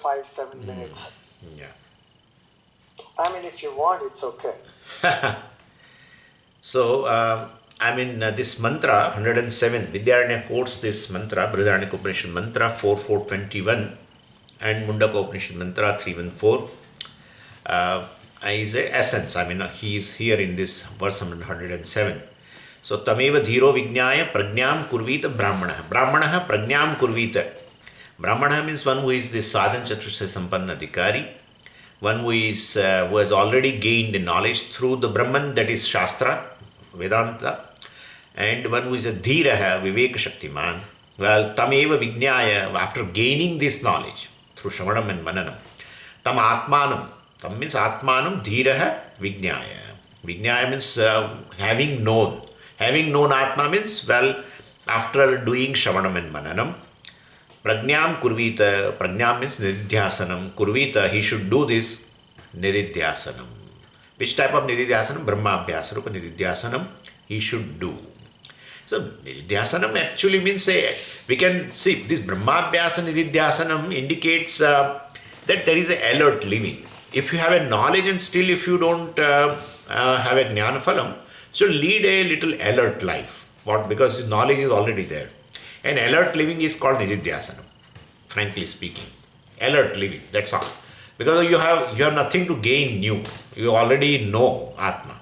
5-7 minutes. Yeah. I mean, if you want, it's okay. So, this mantra 107, Vidyaranya quotes this mantra, Brihadaranyaka Upanishad mantra 4.4.21 and Mundaka Upanishad mantra 3.1.4 is a essence. He is here in this verse 107. So, Tameva Dhiro Vijnaya Prajnam Kurvita Brahmana. Brahmana Prajnam Kurvita. Brahmana means one who is the Sadhan Chatusha Sampanna Adhikari, one who has already gained knowledge through the Brahman, that is Shastra, Vedanta, and one who is a Dhiraha, Viveka Shaktiman. Well, Tameva Vijnaya, after gaining this knowledge through Shravanam and Mananam, Tam Atmanam, Tam means Atmanam, Dhiraha Vijnaya. Vijnaya means having known. Having known Atma means, well, after doing Shravanam and Mananam, Prajnam Kurvita, Prajnam means Nididhyasanam, Kurvita, he should do this Nididhyasanam. Which type of Nididhyasanam? Brahma Abhyasa, Rupa Nididhyasanam, he should do. So, Nididhyasanam actually means, we can see this Brahma Abhyasa Nididhyasanam indicates that there is a alert living. If you have a knowledge and still if you don't have a Jnana Phalam, so lead a little alert life. What? Because knowledge is already there. And alert living is called Nididhyasanam, frankly speaking. Alert living, that's all. Because you have nothing to gain new. You already know Atma.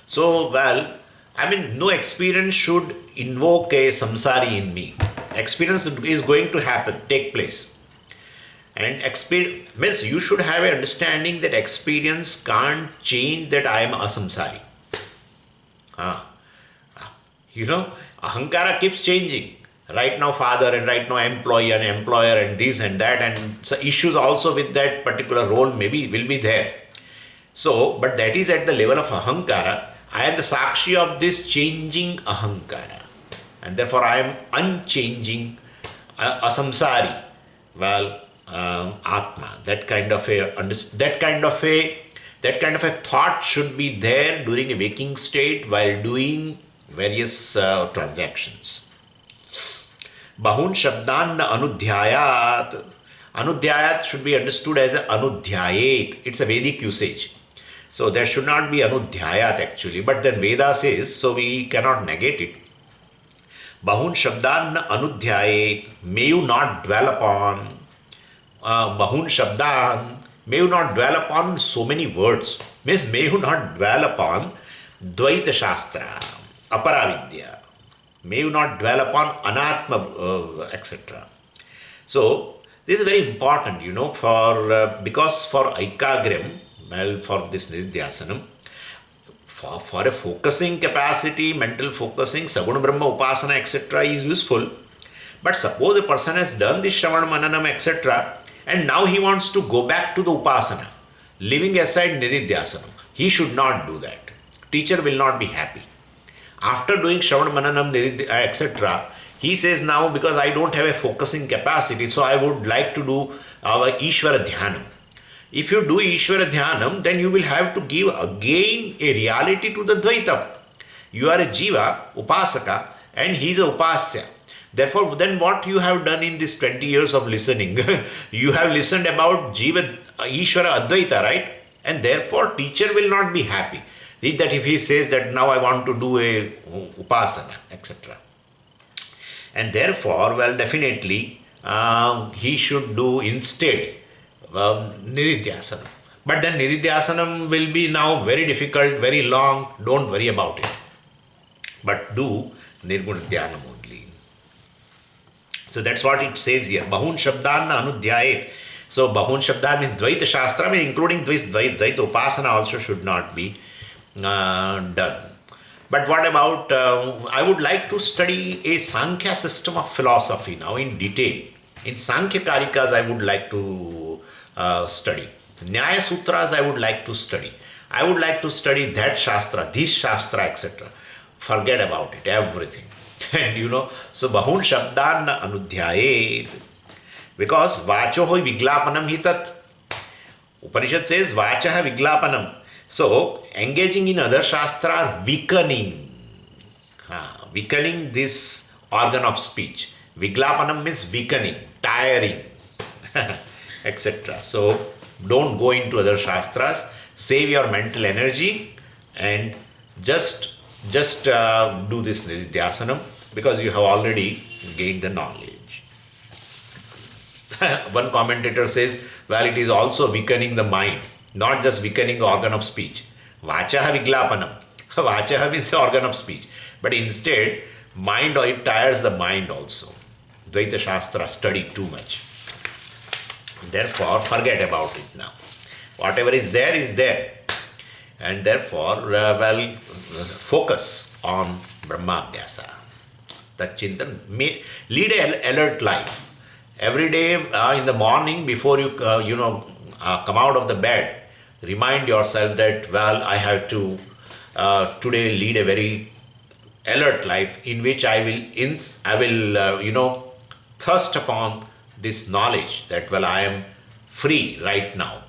So, no experience should invoke a samsari in me. Experience is going to happen, take place. And experience means you should have an understanding that experience can't change that I am a samsari. Ahankara keeps changing. Right now father and right now employee and employer and this and that, and so issues also with that particular role maybe will be there. So, but that is at the level of ahankara. I am the sakshi of this changing ahankara. And therefore I am unchanging asamsari. Atma. That kind of a thought should be there during a waking state while doing various transactions. Bahun Shabdan Anudhyayat. Anudhyayat should be understood as Anudhyayet. It's a Vedic usage. So there should not be Anudhyayat actually. But then Veda says, so we cannot negate it. Bahun Shabdan Anudhyayet. May you not dwell upon. Bahun Shabdan. May you not dwell upon so many words. Means may you not dwell upon Dvaita Shastra. Aparavidya. May you not dwell upon anatma, etc. So, this is very important, because for Aikagram, for this Nididhyasanam, for a focusing capacity, mental focusing, Saguna Brahma Upasana, etc. is useful. But suppose a person has done this Shravana Mananam, etc. and now he wants to go back to the Upasana, leaving aside Nididhyasanam. He should not do that. Teacher will not be happy. After doing Shravana Mananam, etc., he says now, because I don't have a focusing capacity, so I would like to do our Ishvara Dhyanam. If you do Ishvara Dhyanam, then you will have to give again a reality to the Dvaitam. You are a Jiva, Upasaka, and he is a Upasya. Therefore, then what you have done in this 20 years of listening, you have listened about Jiva, Ishvara Advaita, right? And therefore, teacher will not be happy. That if he says that now I want to do a upasana, etc. And therefore, definitely he should do instead Nididhyasanam. But then Nididhyasanam will be now very difficult, very long, don't worry about it. But do Nirguna Dhyanam only. So that's what it says here. Bahun Shabdan Anudhyayet. So Bahun Shabdan means Dvaita Shastra, including Dvaita Upasana also should not be done. But what about, I would like to study a Sankhya system of philosophy now in detail. In Sankhya Karikas I would like to study. Nyaya Sutras I would like to study. I would like to study that Shastra, this Shastra, etc. Forget about it, everything. And so Bahun Shabdan Anudhyayet. Because Vachoho Viglapanam Hitat. Upanishad says Vachaha Viglapanam. So, engaging in other Shastra, weakening this organ of speech. Viglapanam means weakening, tiring. etc. So don't go into other shastras. Save your mental energy and just do this nididhyasanam because you have already gained the knowledge. One commentator says, well, it is also weakening the mind, not just weakening the organ of speech. Vachaha viglapanam. Vachaha means the organ of speech. But instead, mind, it tires the mind also. Dvaita Shastra study too much. Therefore, forget about it now. Whatever is there is there. And therefore, focus on Brahmabhyasa. That chintan. Lead an alert life. Every day in the morning before you come out of the bed, remind yourself that, well, I have to today lead a very alert life in which I will thirst upon this knowledge that, well, I am free right now,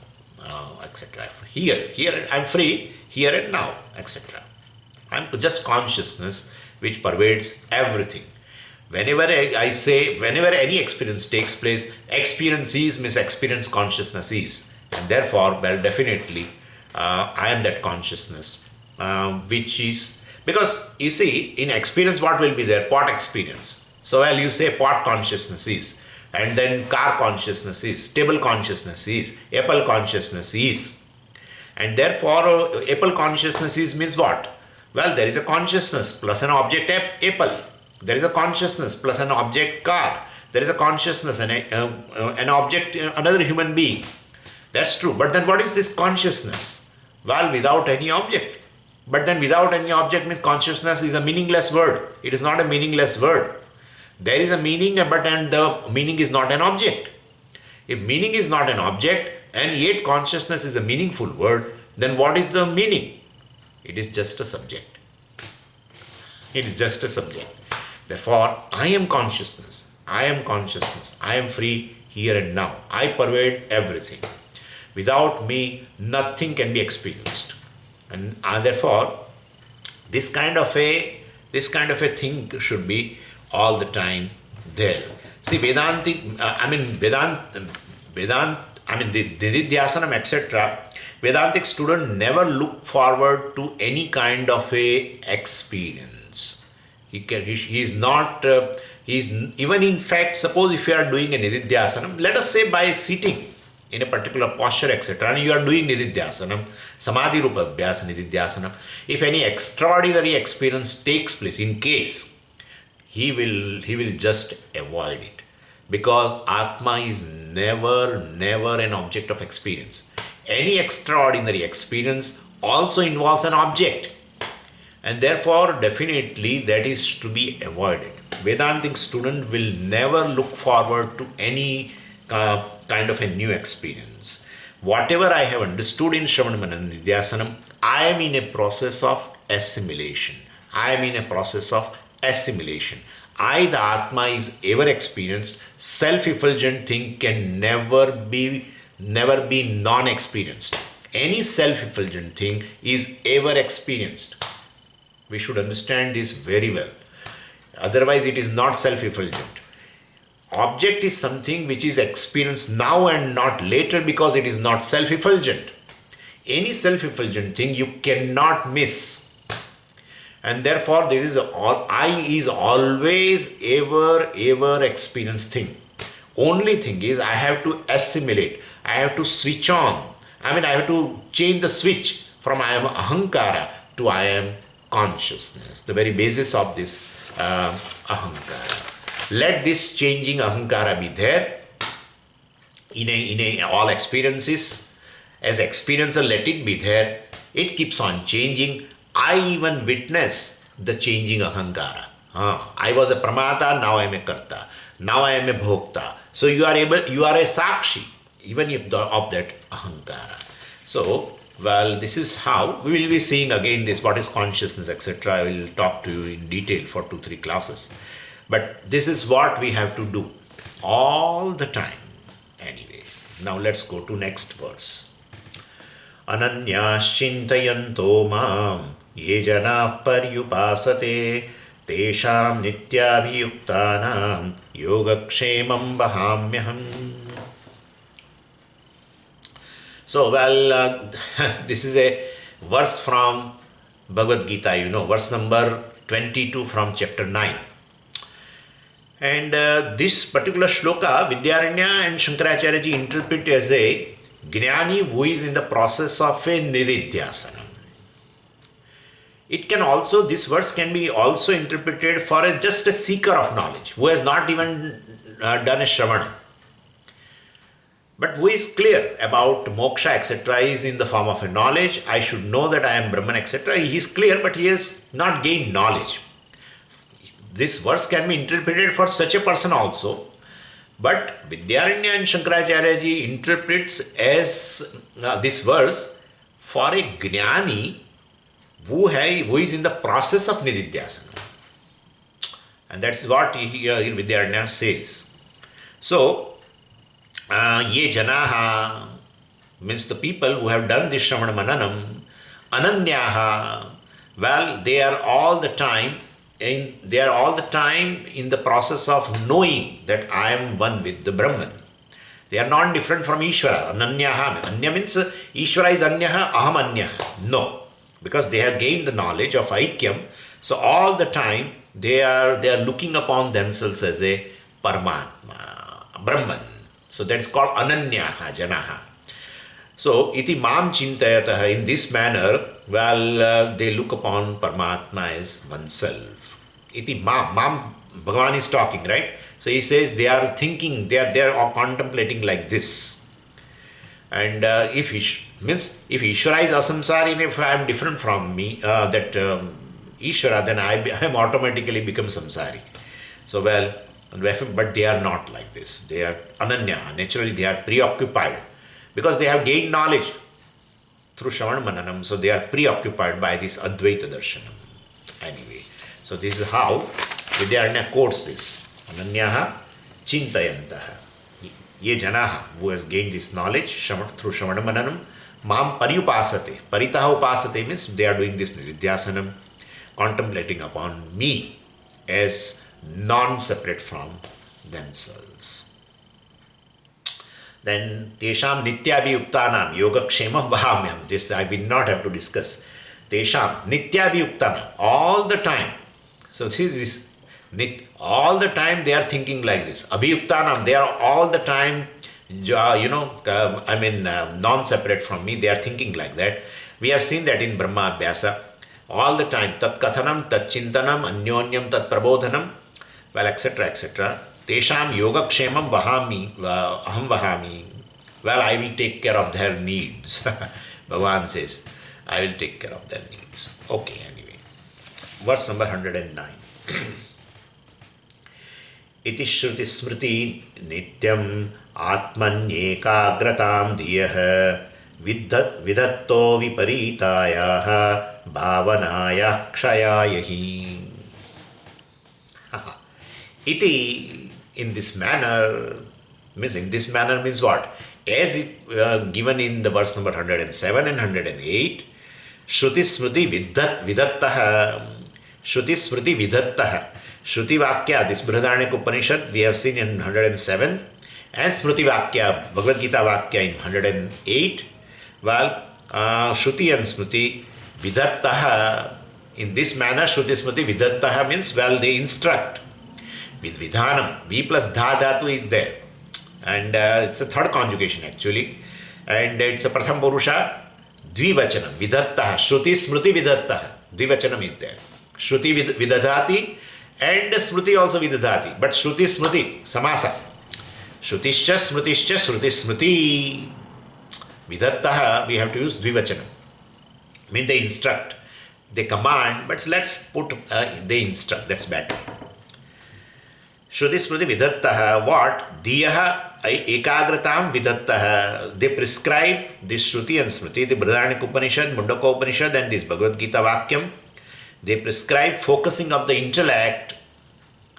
etc. Here I'm free here and now, etc. I'm just consciousness which pervades everything. Whenever I say, whenever any experience takes place, experience is means experience consciousness is. And therefore, well, definitely, I am that consciousness, which is, because you see, in experience, what will be there? Pot experience. So, well, you say pot consciousness is, and then car consciousness is, table consciousness is, apple consciousness is. And therefore, apple consciousness is means what? Well, there is a consciousness plus an object apple. There is a consciousness plus an object car. There is a consciousness and an object, another human being. That's true. But then what is this consciousness? Well, without any object. But then without any object means consciousness is a meaningless word. It is not a meaningless word. There is a meaning, but and the meaning is not an object. If meaning is not an object and yet consciousness is a meaningful word, then what is the meaning? It is just a subject. It is just a subject. Therefore, I am consciousness. I am consciousness. I am free here and now. I pervade everything. Without me, nothing can be experienced. And therefore, this kind of a thing should be all the time there. See, the Dididhyasanam, etc. Vedantic student never look forward to any kind of a experience. He is not, even in fact, suppose if you are doing a Nididhyasanam, let us say by sitting in a particular posture, etc., and you are doing Nididhyasanam, Samadhi Rupa Abhyas Nididhyasanam, if any extraordinary experience takes place, in case, he will just avoid it. Because Atma is never an object of experience. Any extraordinary experience also involves an object. And therefore, definitely that is to be avoided. Vedantic student will never look forward to any kind of a new experience. Whatever I have understood in Shravana Manana Nidhyasanam, I am in a process of assimilation. I am in a process of assimilation. I, the Atma, is ever experienced. Self-effulgent thing can never be non-experienced. Any self-effulgent thing is ever experienced. We should understand this very well. Otherwise, it is not self-effulgent. Object is something which is experienced now and not later because it is not self-effulgent. Any self-effulgent thing you cannot miss. And therefore, this is I is always ever experienced thing. Only thing is I have to assimilate. I have to switch on. I have to change the switch from I am ahankara to I am consciousness. The very basis of this ahankara. Let this changing ahankara be there in all experiences. As experiencer, let it be there. It keeps on changing. I even witness the changing ahankara. I was a pramata, now I am a karta. Now I am a bhokta. So you are a sakshi, even if of that ahankara. So, well, this is how we will be seeing again this, what is consciousness, etc. I will talk to you in detail for 2-3 classes. But this is what we have to do all the time. Anyway, now let's go to next verse. Ananyashchintayanto mam ye janah paryupasate tesham nityabhiyuktanam yogakshemam bahamyaham. So, well, this is a verse from Bhagavad Gita, verse number 22 from chapter 9. And this particular shloka, Vidyaranya and Shankaracharya ji interpret as a Jnani who is in the process of a Nididhyasana. It can also, this verse can be also interpreted for just a seeker of knowledge who has not even done a Shravana, but who is clear about moksha, etc., is in the form of a knowledge. I should know that I am Brahman, etc. He is clear, but he has not gained knowledge. This verse can be interpreted for such a person also. But Vidyaranya and Shankaracharya ji interprets as this verse for a Jnani who is in the process of Nididhyasana. And that's what here Vidyaranya says. So, ye janaha means the people who have done this Shravana Mananam, ananyaha, well, they are all the time in the process of knowing that I am one with the Brahman. They are not different from Ishvara. Ananyaha, anya means Ishvara is anyaha, aham anyaha. No, because they have gained the knowledge of Aikyam. So all the time they are looking upon themselves as a Paramatma, Brahman. So that's called ananyaha janaha. So iti mam chintayatah, in this manner, well, they look upon Paramatma as oneself. Iti mam, Bhagavan is talking, right? So he says they are thinking, they are all contemplating like this. And if Ishvara is asamsari, if I am different from me, Ishvara, then I am automatically become samsari. So well, but they are not like this. They are ananya. Naturally, they are preoccupied because they have gained knowledge through Shravana Mananam. So they are preoccupied by this Advaita Darshanam. Anyway, so this is how Vidyaranya quotes this. Ananyaha chintayantaha. Ye janaha, who has gained this knowledge through Shravana Mananam, mam paryupasate. Paritaha upasate means they are doing this Nididhyasanam, contemplating upon me as non-separate from themselves. Then tesham nityabhiyuktanam yogakshemam vahamyam. This I will not have to discuss. Tesham nityabhiyuktanam, all the time. So see this, all the time they are thinking like this. Abhiyuktanam, they are all the time, non-separate from me. They are thinking like that. We have seen that in Brahma Abhyasa. All the time, tat kathanam, tat chintanam, anyonyam, tat prabodhanam, well, etc., etc. Tesham yogakshemam vahami, aham vahami. Well, I will take care of their needs. Bhagavan says, I will take care of their needs. Okay, anyway. Verse number 109. Iti shruti smriti nityam atmanyekagratam diyah vidatto viparitayah bhavanaya kshayayahi. Iti, in this manner means what? As it given in the verse number 107 and 108, Shruti Smriti Vidattaha. Shruti Smriti Vidattaha. Shruti Vakya, this Brihadaranyaka Upanishad, we have seen in 107, and Smriti Vakya, Bhagavad Gita Vakya in 108. Well, Shruti and Smriti Vidattaha. In this manner, Shruti Smriti Vidattaha means, well, they instruct. With Vidhanam, V plus Dha Dhatu is there. And it's a third conjugation actually. And it's a Pratham Purusha, Dvivachanam, Vidattaha, Shruti Smriti Vidattaha. Dvivachanam is there. Shruti Vidadhati and Smriti also Vidadhati. But Shruti Smriti, Samasa. Shrutischa, Smritischa, Shruti Smriti. Vidattaha, we have to use Dvivachanam. I mean they instruct, they command, but let's put they instruct, that's better. Shruti Smriti Vidattaha, what? Diyaha ekagratam vidattaha. They prescribe this Shruti and Smriti, the Brihadaranyaka Upanishad, Mundaka Upanishad, and this Bhagavad Gita Vakyam. They prescribe focusing of the intellect,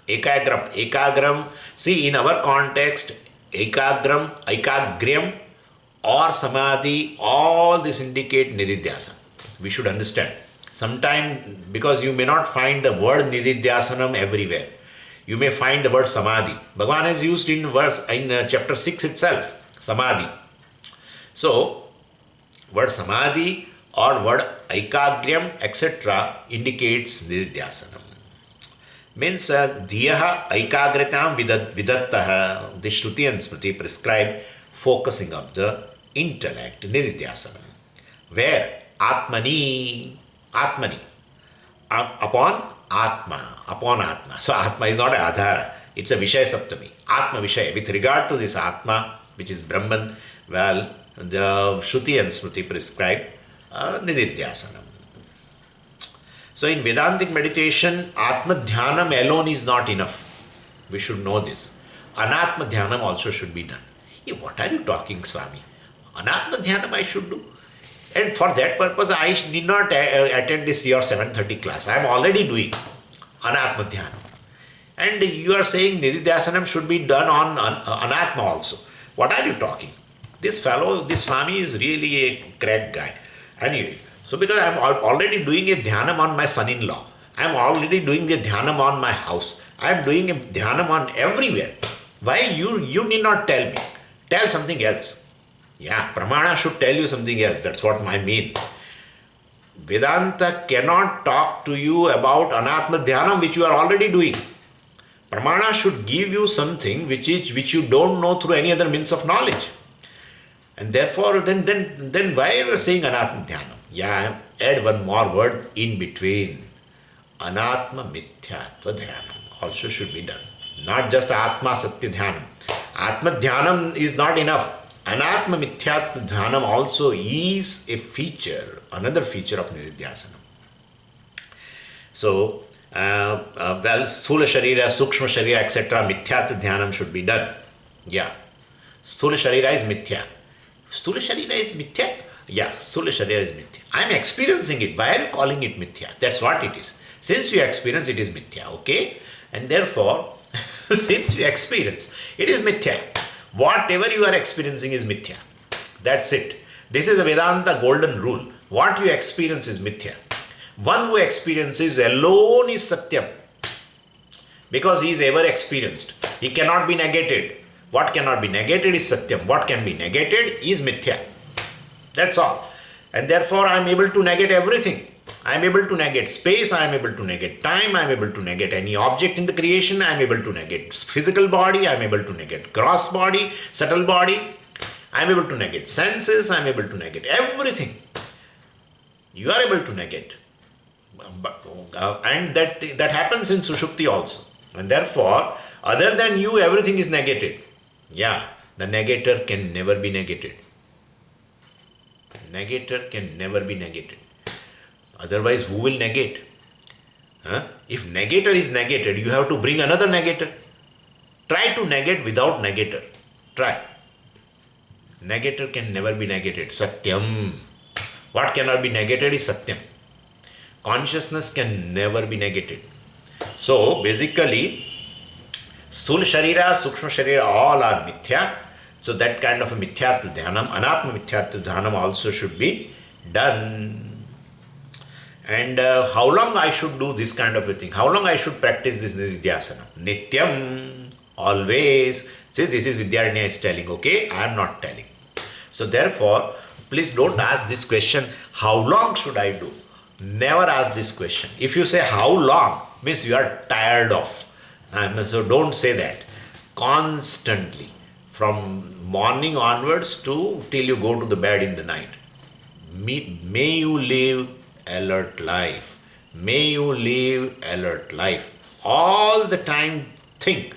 ekagram. See, in our context, ekagryam or samadhi, all this indicate nididhyasana. We should understand. Sometimes, because you may not find the word nididhyasanam everywhere. You may find the word samadhi. Bhagavan has used in chapter 6 itself, samadhi. So, Word samadhi or word aikagryam, etc. indicates nididhyasanam. Means dhiyaha aikagritam vidattah, the Shruti and Smriti prescribe focusing of the intellect, nididhyasanam. Where atmani, upon atma. So atma is not a adhara, it's a vishaya saptami. Atma vishaya. With regard to this atma, which is Brahman, well, the Shruti and Smriti prescribe nididhyasanam. So in Vedantic meditation, Atma Dhyanam alone is not enough. We should know this. Anatma Dhyanam also should be done. Hey, what are you talking, Swami? Anatma Dhyanam I should do. And for that purpose, I need not attend this your 7:30 class. I am already doing Anatma Dhyanam. And you are saying Nididhyasanam should be done on Anatma also. What are you talking? This fellow, this Swami is really a crack guy. Anyway, so because I am already doing a dhyanam on my son-in-law, I am already doing a dhyanam on my house, I am doing a dhyanam on everywhere. Why you need not tell me? Tell something else. Yeah, Pramana should tell you something else. That's what I mean. Vedanta cannot talk to you about Anatma Dhyanam which you are already doing. Pramana should give you something which you don't know through any other means of knowledge. And therefore, then why are you saying Anatma Dhyanam? Yeah, add one more word in between. Anatma Mithyatva Dhyanam also should be done. Not just Atma Satya Dhyanam. Atma Dhyanam is not enough. Anatma Mithyatva Dhyanam also is a feature, another feature of Nididhyasanam. So, Sthula Sharira, Sukshma Sharira, etc., Mithyatva Dhyanam should be done. Yeah. Sthula Sharira is Mithya. Sthula Sharira is Mithya? Yeah, Sthula Sharira is Mithya. I am experiencing it. Why are you calling it Mithya? That's what it is. Since you experience, it is Mithya, okay? And therefore, since you experience, it is Mithya. Whatever you are experiencing is Mithya. That's it. This is a Vedanta golden rule. What you experience is Mithya. One who experiences alone is Satyam. Because he is ever experienced. He cannot be negated. What cannot be negated is Satyam. What can be negated is Mithya. That's all. And therefore I am able to negate everything. I am able to negate space, I am able to negate time, I am able to negate any object in the creation, I am able to negate physical body, I am able to negate gross body, subtle body, I am able to negate senses, I am able to negate everything. You are able to negate. And that happens in Sushupti also. And therefore, other than you, everything is negated. Yeah, the negator can never be negated. Negator can never be negated. Otherwise, who will negate? If negator is negated, you have to bring another negator. Try to negate without negator. Try. Negator can never be negated. Satyam. What cannot be negated is Satyam. Consciousness can never be negated. So, basically, Sthula Sharira, Sukshma Sharira, all are Mithya. So, that kind of a Mithyatva Dhyanam, Anatma Mithyatva Dhyanam also should be done. And how long I should do this kind of a thing? How long I should practice this Nididhyasana? Nityam, always. See, this is Vidyaranya is telling, okay? I am not telling. So therefore, please don't ask this question, how long should I do? Never ask this question. If you say how long, means you are tired of. So don't say that. Constantly, from morning onwards to till you go to the bed in the night. May you live alert life. May you live alert life. All the time think.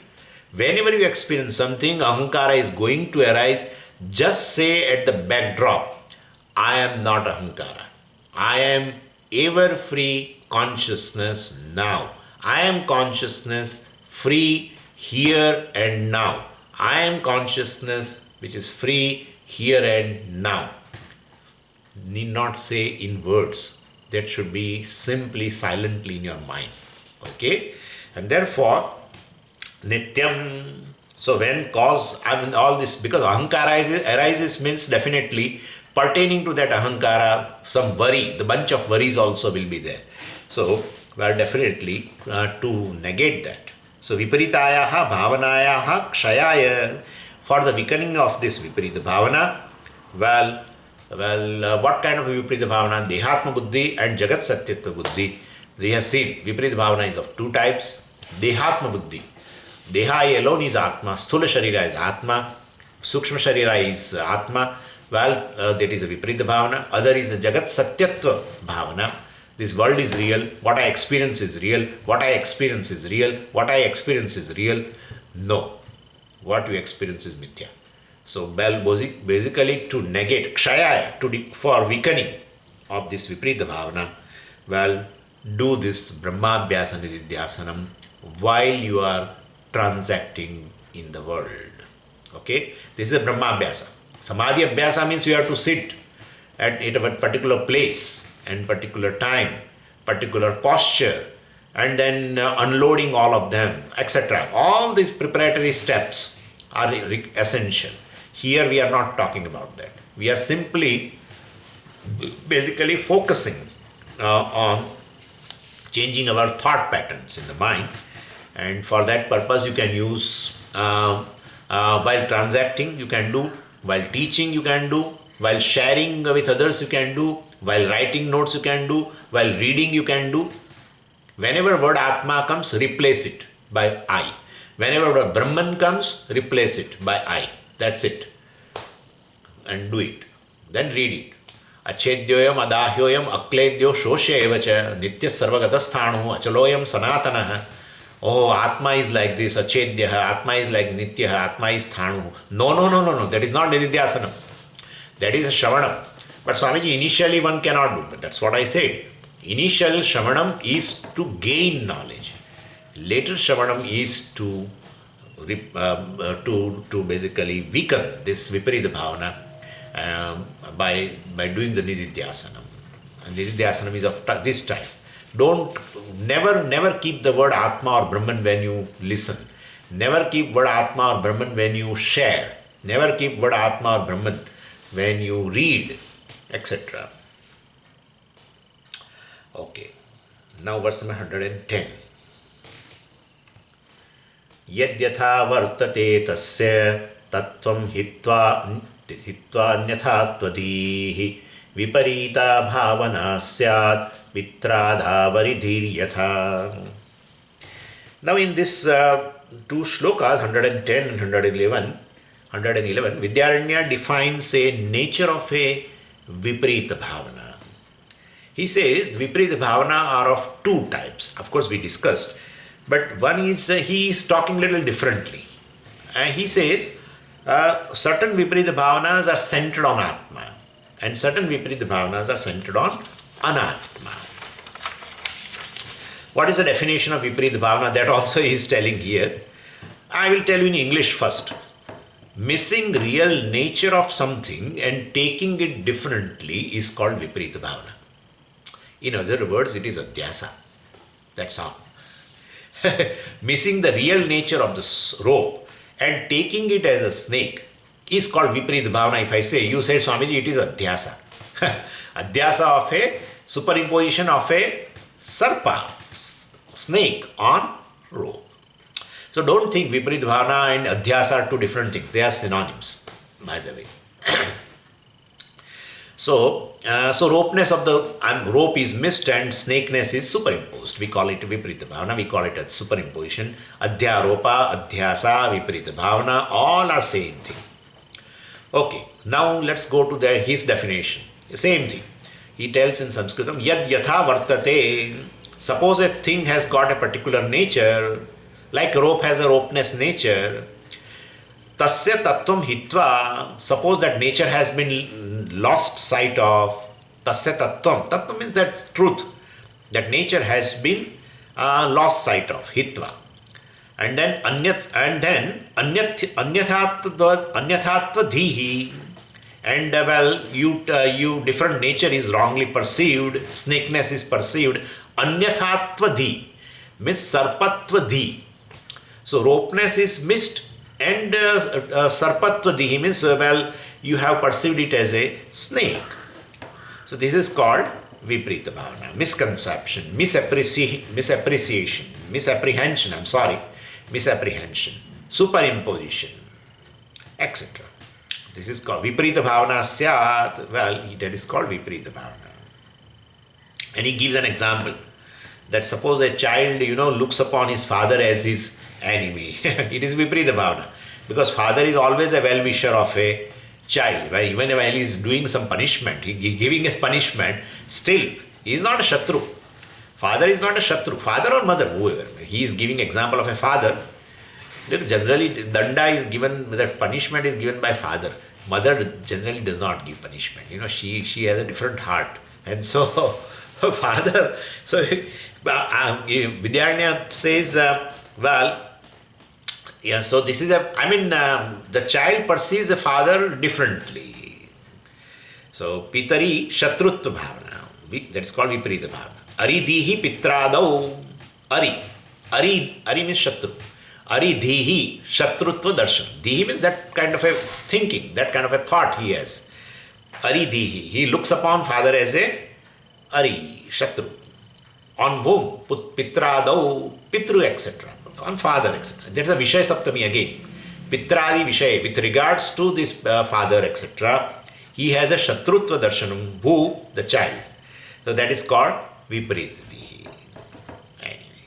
Whenever you experience something, Ahankara is going to arise, just say at the backdrop, I am not Ahankara. I am ever free consciousness now. I am consciousness free here and now. I am consciousness which is free here and now. Need not say in words. That should be simply silently in your mind. Okay? And therefore, Nityam. So when cause, all this, because Ahankara arises means definitely pertaining to that Ahankara, some worry, the bunch of worries also will be there. So, well, definitely to negate that. So, Viparitayaha Bhavanayaha Kshayaya, for the weakening of this Viparita Bhavana, well, What kind of Viparita Bhavana? Dehatma Buddhi and Jagat Satyatva Buddhi. We have seen Viparita Bhavana is of two types. Dehatma Buddhi. Deha alone is Atma, Sthula Sharira is Atma, Sukshma Sharira is Atma. That is a Viparita Bhavana. Other is a Jagat Satyatva Bhavana. This world is real. What I experience is real. What I experience is real. What I experience is real. No. What you experience is Mithya. So, basically to negate, Kshaya, for weakening of this Viparita Bhavana, do this Brahmabhyasa Nididhyasanam while you are transacting in the world. Okay? This is a Brahmabhyasa. Samadhi Abhyasa means you have to sit at a particular place and particular time, particular posture, and then unloading all of them, etc. All these preparatory steps are essential. Here we are not talking about that. We are simply basically focusing on changing our thought patterns in the mind, and for that purpose you can use while transacting you can do, while teaching you can do, while sharing with others you can do, while writing notes you can do, while reading you can do. Whenever word Atma comes, replace it by I. Whenever word Brahman comes, replace it by I. That's it. And do it. Then read it. Achedyoyam adahyoyam akledyo shosya evacha nitya sarvagatasthanu achaloyam sanatanaha. Oh, Atma is like this, Achedyaha, Atma is like Nityaha, Atma is Thanu. No. That is not Nididhyasanam. That is a Shravanam. But Swamiji, initially one cannot do. But that's what I said. Initial Shravanam is to gain knowledge. Later Shravanam is to basically weaken this Viparita Bhavana by doing the Nididhyasanam. And Nididhyasanam is of this type. Never keep the word Atma or Brahman when you listen. Never keep word Atma or Brahman when you share. Never keep word Atma or Brahman when you read, etc. Okay. Now verse number 110. Yadyatha vartate tasya tattvam hitva anyatha tvadihi viparita bhavana syat vitradha varidhiryatha. Now in this two shlokas, 110 and 111, Vidyaranya defines a nature of a Viparita Bhavana. He says Viparita Bhavana are of two types. Of course we discussed, but one is, he is talking a little differently. And he says certain Viparita Bhavanas are centered on Atma and certain Viparita Bhavanas are centered on Anatma. What is the definition of Viparita Bhavana? That also he is telling here. I will tell you in English first. Missing real nature of something and taking it differently is called Viparita Bhavana. In other words, it is Adhyasa. That's all. Missing the real nature of the rope and taking it as a snake is called Viparita Bhavana. If I say, you say, Swamiji, it is Adhyasa. Adhyasa of a superimposition of a sarpa, snake on rope. So don't think Viparita Bhavana and Adhyasa are two different things. They are synonyms, by the way. So ropeness of the rope is missed and snakeness is superimposed. We call it Viparita Bhavana, we call it a superimposition. Adhyaropa, Adhyasa, Viparita Bhavana, all are same thing. Okay, now let's go to his definition. Same thing. He tells in Sanskritam, Yad yatha vartate. Suppose a thing has got a particular nature, like rope has a ropeness nature. Tasya tattvam hitva. Suppose that nature has been lost sight of. Tasya tattvam. Tattvam means that truth. That nature has been lost sight of. Hitva. And then anyathatva dhihi. And you different nature is wrongly perceived. Snakeness is perceived. Anyathatva dhi means sarpatva dhi. So ropeness is missed and sarpatva dhihi means you have perceived it as a snake. So this is called Viparita Bhavana, misconception, misapprehension, misapprehension, superimposition, etc. This is called Viparita Bhavana Syat. Well, that is called Viparita Bhavana. And he gives an example that suppose a child, looks upon his father as his enemy. It is Viparita Bhavana. Because father is always a well-wisher of a child. Right? Even while he is doing some punishment, he giving a punishment, still he is not a Shatru. Father is not a Shatru. Father or mother, whoever. He is giving example of a father. Generally, danda is given, that punishment is given by father. Mother generally does not give punishment. She has a different heart. And so, father, so Vidyarnya says, well, yeah, so this is the child perceives the father differently. So, Pitari Shatrutva Bhavana, that is called Viparita Bhavana. Aridihi Pitradau, Ari means Shatru. Aridhihi Shatrutva Darshan. Dhihi means that kind of a thinking, that kind of a thought he has. Aridhihi, he looks upon father as a Ari, Shatru. On whom? Pitradau, Pitru, etc. On father, etc. That's a Vishaya Saptami again. Pitradi Vishaya, with regards to this father, etc. He has a Shatrutva Darshanam, who? The child. So that is called Viparitadihi. Anyway.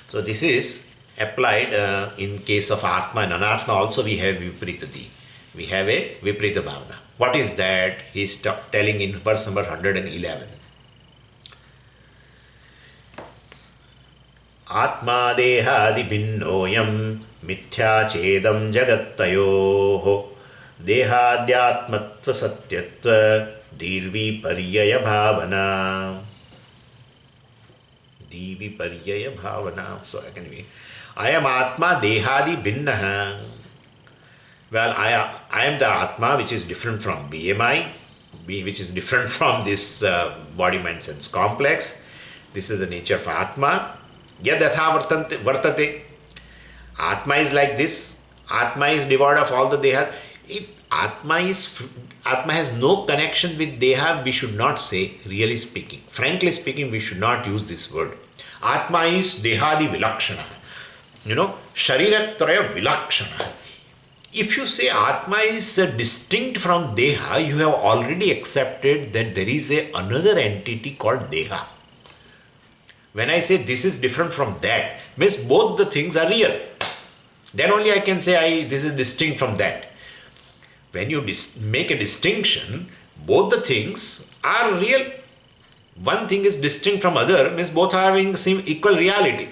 So this is applied in case of Atma and Anatma also we have Viparitadi. We have a Viparita Bhavana. What is that? He is telling in verse number 111. Atma dehadi binnoyam mithya chedam jagattayoho dehadhyatmatva satyatva dirvi paryaya bhavana. Divi paryaya bhavana. So anyway, I am Atma dehadi binnaha. Well, I am the Atma which is different from BMI, which is different from this body mind sense complex. This is the nature of Atma. Yadatha vartate. Atma is like this. Atma is devoid of all the Deha. If Atma has no connection with Deha, we should not say, really speaking. Frankly speaking, we should not use this word. Atma is Dehadi Vilakshana. Shariratraya Vilakshana. If you say Atma is distinct from Deha, you have already accepted that there is another entity called Deha. When I say this is different from that, means both the things are real. Then only I can say this is distinct from that. When you make a distinction, both the things are real. One thing is distinct from other, means both are having the same equal reality.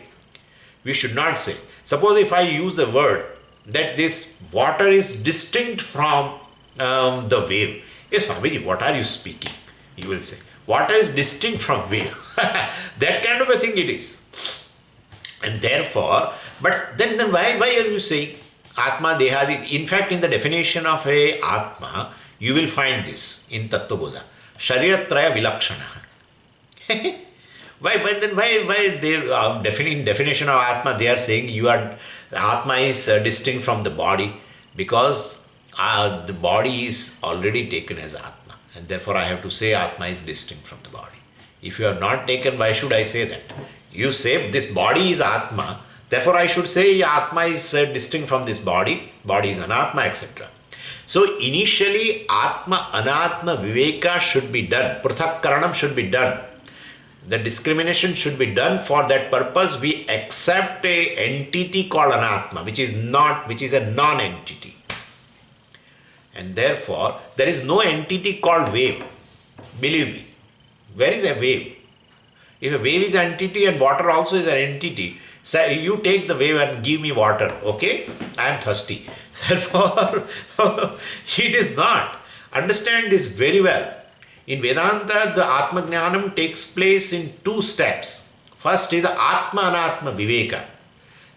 We should not say. Suppose if I use the word that this water is distinct from the wave. Yes, Swamiji, what are you speaking? You will say. Water is distinct from wave. That kind of a thing it is. And therefore, but then why are you saying Atma Dehadi? In fact, in the definition of a Atma, you will find this in Tattva-bodha. Shariratraya Vilakshana. Why they in definition of Atma, they are saying Atma is distinct from the body because the body is already taken as Atma. And therefore I have to say Atma is distinct from the body. If you are not taken, why should I say that? You say this body is Atma, therefore I should say Atma is distinct from this body is Anatma, etc. So initially Atma, Anatma, Viveka should be done. Prithak Karanam should be done. The discrimination should be done. For that purpose, we accept a entity called Anatma, which is a non-entity. And therefore, there is no entity called wave. Believe me. Where is a wave? If a wave is an entity and water also is an entity, so you take the wave and give me water, okay? I am thirsty. Therefore, it is not. Understand this very well. In Vedanta, the Atma Jnanam takes place in two steps. First is Atma Anatma Viveka,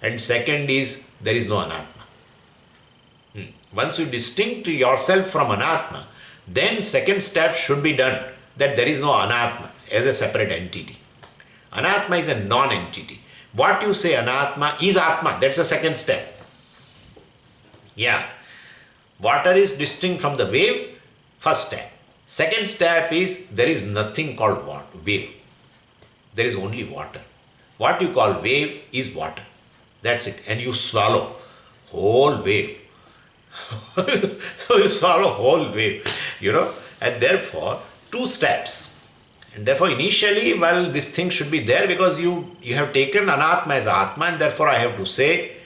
and second is there is no Anatma. Once you distinct yourself from Anatma, then second step should be done, that there is no Anatma as a separate entity. Anatma is a non-entity. What you say Anatma is Atma, that's the second step. Yeah. Water is distinct from the wave, first step. Second step is there is nothing called wave. There is only water. What you call wave is water. That's it. And you swallow whole wave. So you solve a whole wave, and therefore two steps. And therefore, initially, well, this thing should be there because you have taken anatma as atma, and therefore I have to say,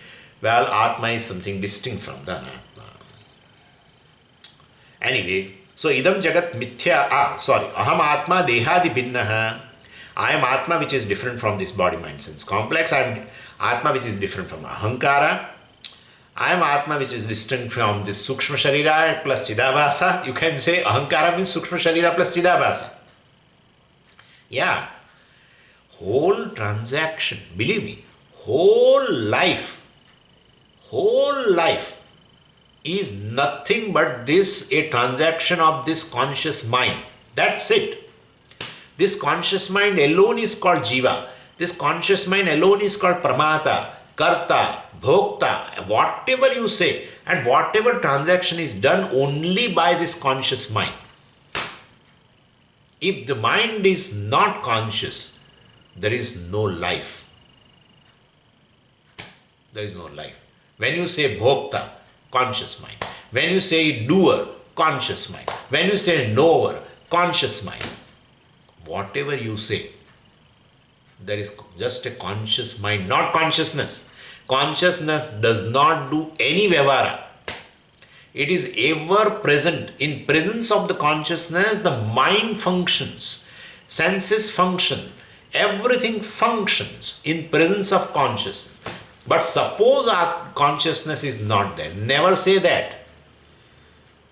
well, atma is something distinct from the anatma. Anyway, so idam jagat mithya, aham atma dehadi bhinnaha. I am atma which is different from this body, mind, sense complex. I am atma which is different from ahankara. I am atma which is distinct from this sukshma sharira plus chidabhasa. You can say ahankara means sukshma sharira plus chidabhasa. Yeah, whole transaction, believe me, whole life is nothing but this, a transaction of this conscious mind. That's it. This conscious mind alone is called jiva. This conscious mind alone is called pramata, karta, bhokta, whatever you say, and whatever transaction is done only by this conscious mind. If the mind is not conscious, there is no life. There is no life. When you say bhokta, conscious mind. When you say doer, conscious mind. When you say knower, conscious mind. Whatever you say, there is just a conscious mind, not consciousness. Consciousness does not do any vyavara. It is ever present. In presence of the consciousness, the mind functions, senses function, everything functions in presence of consciousness. But suppose our consciousness is not there. Never say that.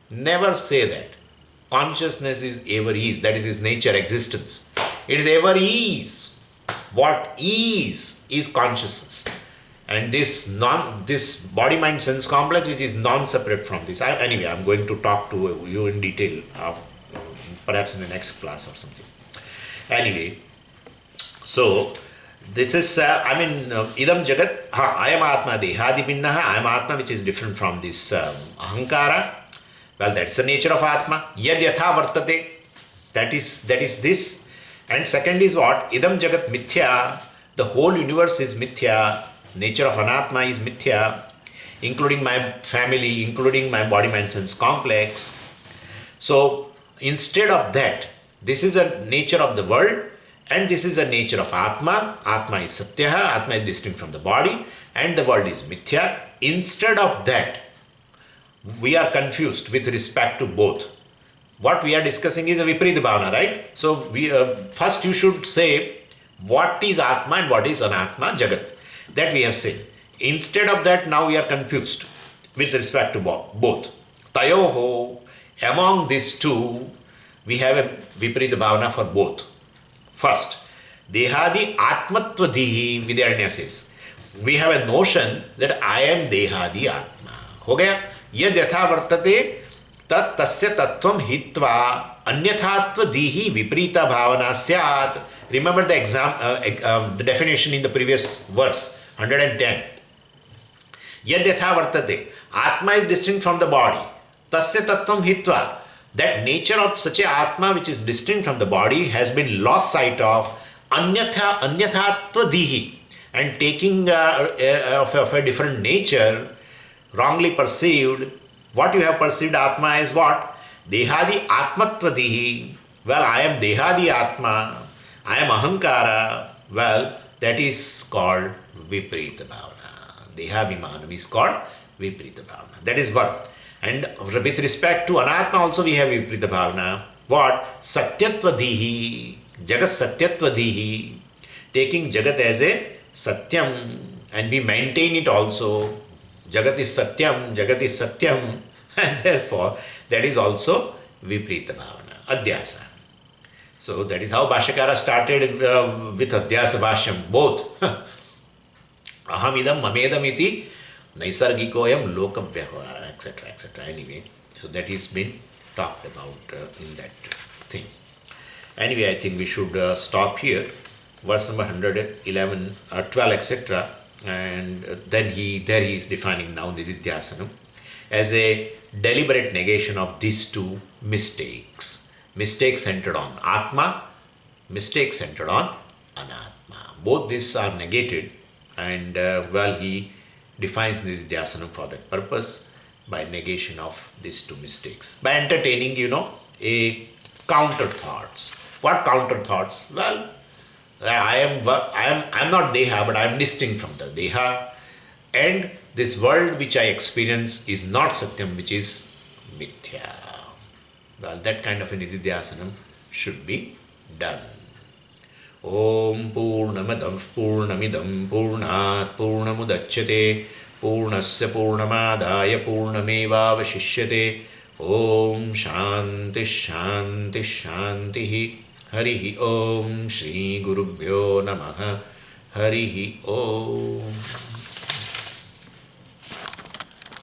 Never say that. Consciousness is ever is. That is its nature, existence. It is ever is. What is consciousness. And this body mind sense complex which is non-separate from this. Anyway, I'm going to talk to you in detail perhaps in the next class or something. Anyway, so this is idam jagat, I am atma dehadi binnaha, I am atma which is different from this ahankara. Well, that's the nature of atma. Yad yatha vartate, that is this. And second is what? Idam jagat mithya, the whole universe is mithya. Nature of anatma is mithya, including my family, including my body mind sense complex. So instead of that, this is the nature of the world and this is the nature of atma. Atma is satyaha, atma is distinct from the body and the world is mithya. Instead of that, we are confused with respect to both. What we are discussing is a viparita bhavana, right? So first you should say what is atma and what is anatma jagat. That we have seen. Instead of that, now we are confused with respect to both. Tayoho, among these two, we have a viparita bhavana for both. First, dehadi atmatva dihi, Vidyaranya says. We have a notion that I am dehadi atma. Ho gaya? Yad yatha vartate tat tasya tattvam hitva anyathatva dihi viparita bhavana syat. Remember the definition in the previous verse, 110. Yad yatha vartate, atma is distinct from the body. Tasya tattvam hitva, that nature of such a atma which is distinct from the body has been lost sight of. Anyathatva dihi, and taking of a different nature, wrongly perceived. What you have perceived atma is what? Dehadi atmatva dihi. Well, I am dehadi atma. I am ahankara. Well, that is called viparita bhavana. Dehabhimanam is called viparita bhavana. That is what. And with respect to anatma also we have viparita bhavana. What? Satyatva dihi. Jagat satyatva dihi. Taking jagat as a satyam and we maintain it also. Jagat is satyam, and therefore that is also viparita bhavana, adhyasa. So that is how Bhashyakara started with adhyasa bhashyam, both. Aham idam mamedam iti naisargikoyam lokam vyavahara, etc., etc. Anyway, so that is been talked about in that thing. Anyway, I think we should stop here. Verse number 111, 12, etc. And then he is defining now nididhyasanam as a deliberate negation of these two mistakes. Mistake centered on atma, mistake centered on anatma. Both these are negated and he defines nididhyasanam for that purpose. by negation of these two mistakes. By entertaining, a counter thoughts. What counter thoughts? Well, I'm not Deha, but I am distinct from the Deha. And this world which I experience is not Satyam, which is Mithya. Well, that kind of a Nididhyasanam should be done. Om Purnamadav Purnamidam Purnat Purnamudachyate Purnasya Purnamadaya Purnamevavashishyate Om Shanti Shanti Shanti Harihi Om Shri Gurubhyo Namaha Harihi Om.